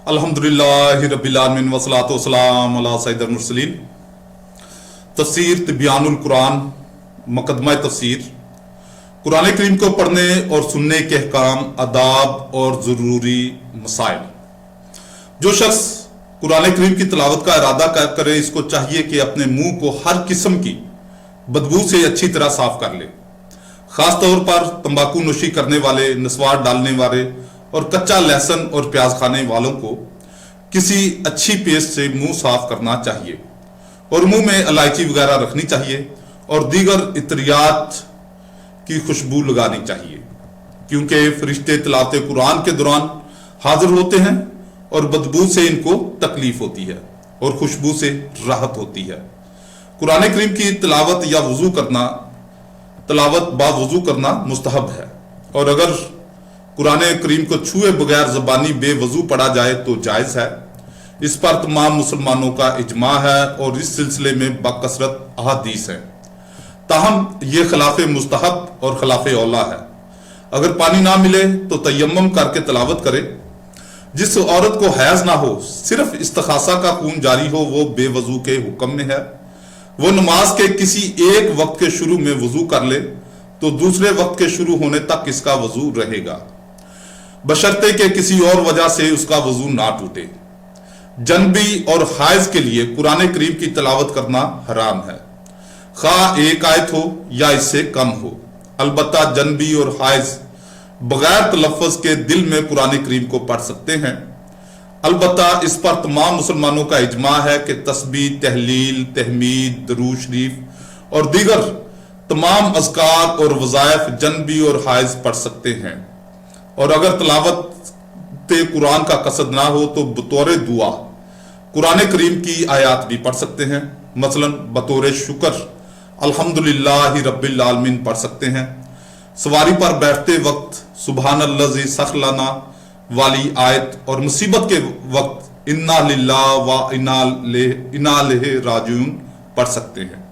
अल्हम्दुलिल्लाहि रब्बिल आलमीन वस्सलातु वस्सलाम अला सय्यिदिल मुरसलीन। तफसीर तिब्यानुल कुरान मुकदमा तफसीर। कुरान करीम को पढ़ने और सुनने के अहकाम, आदाब और ज़रूरी मसाइल। जो शख्स कुरान करीम की तिलावत का इरादा करे, इसको चाहिए कि अपने मुंह को हर किस्म की बदबू से अच्छी तरह साफ कर ले। खास तौर पर तंबाकू नोशी करने वाले, नस्वार डालने वाले और कच्चा लहसुन और प्याज खाने वालों को किसी अच्छी पेस्ट से मुंह साफ करना चाहिए और मुंह में इलायची वगैरह रखनी चाहिए और दीगर इत्रियात की खुशबू लगानी चाहिए, क्योंकि फरिश्ते तिलावत कुरान के दौरान हाजिर होते हैं और बदबू से इनको तकलीफ होती है और खुशबू से राहत होती है। कुरान करीम की तिलावत या वजू करना, तिलावत बाद वजू करना मुस्तहब है, और अगर कुरान करीम को छुए बगैर ज़बानी बेवजू पढ़ा जाए तो जायज़ है। इस पर तमाम मुसलमानों का इजमा है और इस सिलसिले में बकसरत अहादीस है। ताहम ये खिलाफ मुस्तहब और खिलाफ औला है। अगर पानी ना मिले तो तयम्मुम करके तिलावत करे। जिस औरत को हैज ना हो, सिर्फ इस्तिखासा का खून जारी हो, वो बेवजू के हुक्म में है। वो नमाज के किसी एक वक्त के शुरू में वजू कर ले तो दूसरे वक्त के शुरू होने तक इसका वजू रहेगा, बशर्ते के किसी और वजह से उसका वजू ना टूटे। जनबी और हाइज के लिए कुरान करीम की तिलावत करना हराम है, खा एक आयत हो या इससे कम हो। अलबत्ता जनबी और हाइज बगैर तलफ़्फ़ुज़ के दिल में कुरान करीम को पढ़ सकते हैं। अलबत्ता इस पर तमाम मुसलमानों का इजमा है कि तस्बीह, तहलील, तहमीद, दरूद शरीफ और दीगर तमाम अज़कार और वज़ाइफ जनबी और हाइज पढ़ सकते हैं। और अगर तिलावत कुरान का कसद ना हो तो बतौर दुआ कुरान करीम की आयात भी पढ़ सकते हैं। मसलन बतौर शुक्र अल्हम्दुलिल्लाहि रब्बिल आलमीन पढ़ सकते हैं। सवारी पर बैठते वक्त सुबहानल्लज़ी सखलना वाली आयत और मुसीबत के वक्त इन्ना लिल्लाह व इन्ना इलैहि राजिऊन पढ़ सकते हैं।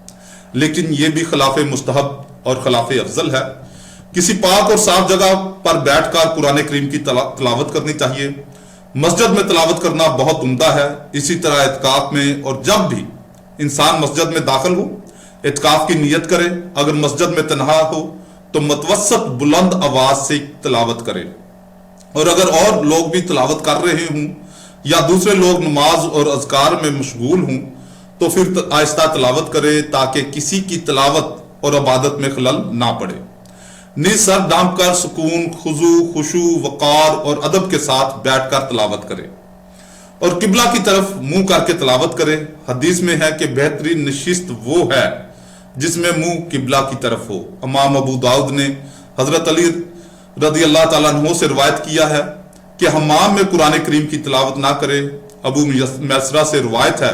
लेकिन यह भी खिलाफ मुस्तहब और खिलाफ अफजल है। किसी पाक और साफ जगह पर बैठकर कुरान करीम की तिलावत करनी चाहिए। मस्जिद में तिलावत करना बहुत उम्दा है। इसी तरह इत्काफ में, और जब भी इंसान मस्जिद में दाखिल हो इत्काफ की नियत करे। अगर मस्जिद में तन्हा हो तो मतवसत बुलंद आवाज से तिलावत करे, और अगर और लोग भी तिलावत कर रहे हों या दूसरे लोग नमाज और अज़कार में मशगूल हों तो फिर आहिस्ता तिलावत करे, ताकि किसी की तिलावत और इबादत में खलल ना पड़े। निज सर डांप कर सुकून, खुशू, वक़ार और अदब के साथ बैठकर तिलावत करे और किबला की तरफ मुंह करके तिलावत करे। हदीस में है कि बेहतरीन नशिस्त वो है जिसमें मुंह किबला की तरफ हो। इमाम अबू दाऊद ने हजरत अली रज़ी अल्लाह ताला अन्हु से रिवायत किया है कि हम्माम में कुरान करीम की तिलावत ना करे। अबू मैसरा से रिवायत है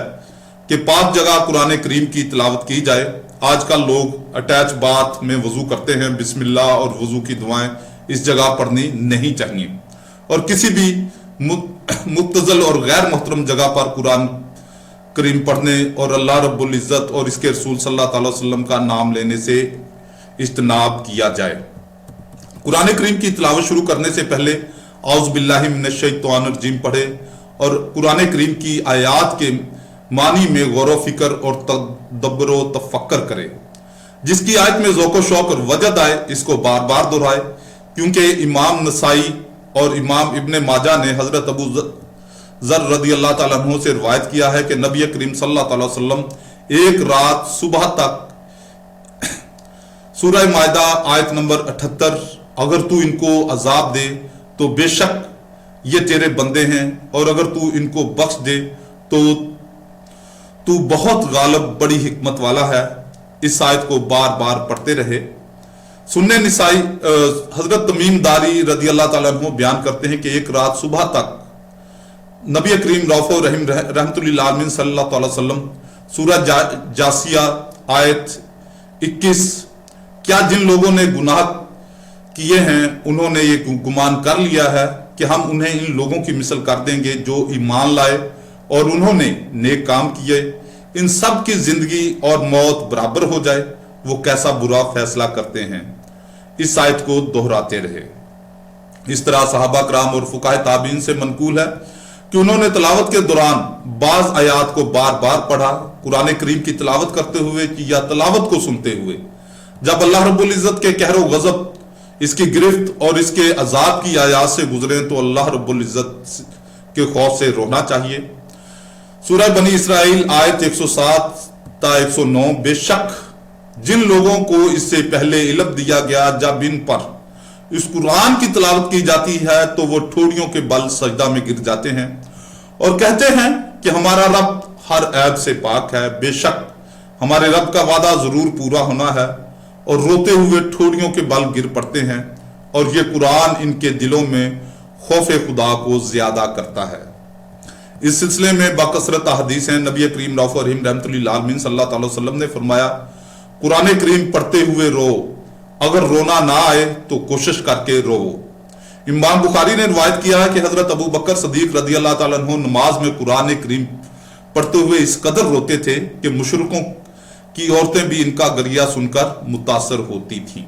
कि पाक जगह कुरान करीम की तिलावत की जाए। आजकल लोग अटैच बाथ में वजू करते हैं। बिस्मिल्लाह और वजू की दुआएं इस जगह पढ़नी नहीं चाहिए, और किसी भी मुत्तज़ल और गैर मोहतरम जगह पर कुरान करीम पढ़ने और अल्लाह रब्बुल इज़्ज़त और इसके रसूल सल्लल्लाहु अलैहि वसल्लम का नाम लेने से इज्तनाब किया जाए। कुरान करीम की तिलावत शुरू करने से पहले औज़ु बिल्लाहि मिनश शैतानिर रजीम पढ़े और कुरान करीम की आयात के मानी में गौर फिक्र और तदब्बर व तफक्कर करे। जिसकी आयत में ज़ौक़ शौक़ और वजद आए इसको बार बार दोहराए, क्योंकि इमाम नसाई और इमाम इब्ने माजा ने हजरत अबू ज़र रज़ी अल्लाह ताला अन्हु से रिवायत किया है कि नबी करीम सल्लल्लाहु अलैहि वसल्लम एक रात सुबह तक सूरह मायदा आयत नंबर 78 अगर तू इनको अजाब दे तो बेशक ये तेरे बंदे हैं, और अगर तू इनको बख्श दे तो तू बहुत गालिब बड़ी हिकमत वाला है। इस आयत को बार बार पढ़ते रहे। सुन्ने निसाई हजरत तमीम दारी रज़ी अल्लाह ताला अन्हु बयान करते हैं कि एक रात सुबह तक नबी करीम रऊफ़ रहीम रहमतुल्लिल आलमीन सल्लल्लाहु अलैहि वसल्लम सूरह जासिया आयत 21 क्या जिन लोगों ने गुनाह किए हैं उन्होंने ये गुमान कर लिया है कि हम उन्हें इन लोगों की मिसल कर देंगे जो ईमान लाए और उन्होंने नेक काम किए, इन सब की जिंदगी और मौत बराबर हो जाए, वो कैसा बुरा फैसला करते हैं। इस आयत को दोहराते रहे। इस तरह सहाबा कराम और फुकाहे ताबीन से मनकूल है कि उन्होंने तिलावत के दौरान बाज आयात को बार बार पढ़ा, कुरान करीम की तिलावत करते हुए कि या तिलावत को सुनते हुए। जब अल्लाह रब्बुल इज्जत के कहर व गजब, इसकी गिरफ्त और इसके अजाब की आयात से गुजरे तो अल्लाह रब्बुल इज्जत के खौफ से रोना चाहिए। सूरह बनी इसराइल आयत 107 ता 109, बेशक जिन लोगों को इससे पहले इल्म दिया गया जब इन पर इस कुरान की तिलावत की जाती है तो वो ठोड़ियों के बल सजदा में गिर जाते हैं और कहते हैं कि हमारा रब हर ऐब से पाक है, बेशक हमारे रब का वादा जरूर पूरा होना है, और रोते हुए ठोड़ियों के बल गिर पड़ते हैं। और ये कुरान इनके दिलों में खौफ खुदा को ज्यादा करता है। इस सिलसिले में बाकसरत हदीस हैं। नबी करीम रऊफ रहीम रहमतुल्लिल आलमीन सल्लल्लाहु अलैहि वसल्लम ने फरमाया, कुरान करीम पढ़ते हुए रो, अगर रोना ना आए तो कोशिश करके रो। इमाम बुखारी ने रिवायत किया है कि हजरत अबू बकर सदीक रदी अल्लाह ताला अन्हु नमाज में कुरान करीम पढ़ते हुए इस कदर रोते थे कि मुशरिकों की औरतें भी इनका गरिया सुनकर मुतासर होती थीं।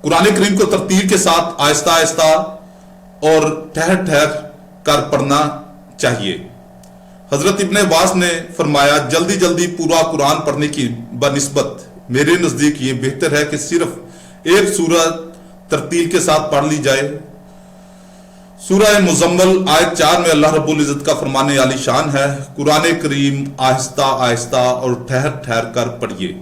कुरान करीम को तरतील के साथ आहिस्ता आहिस्ता और ठहर ठहर कर पढ़ना चाहिए। हजरत इब्ने अब्बास ने फरमाया, जल्दी जल्दी पूरा कुरान पढ़ने की बनिस्बत मेरे नजदीक ये बेहतर है कि सिर्फ एक सूरत तरतील के साथ पढ़ ली जाए। सूरह मुज़म्मल आयत 4 में अल्लाह रब्बुल इज्जत का फरमाने आली शान है, कुरान करीम आहिस्ता आहिस्ता और ठहर ठहर कर पढ़िए।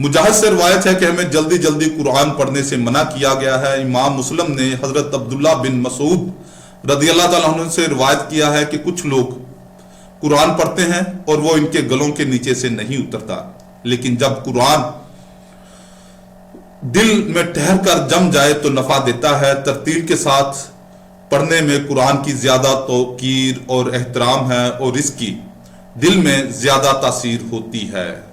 मुजाहिद से रिवायत है कि हमें जल्दी जल्दी कुरान पढ़ने से मना किया गया है। इमाम मुस्लिम ने हजरत अब्दुल्ला बिन मसूद रदी अल्लाह ताला अन्हु से रिवायत किया है कि कुछ लोग कुरान पढ़ते हैं और वो इनके गलों के नीचे से नहीं उतरता, लेकिन जब कुरान दिल में ठहर कर जम जाए तो नफा देता है। तरतील के साथ पढ़ने में कुरान की ज्यादा तौकीर और एहतराम है और इसकी दिल में ज्यादा तासीर होती है।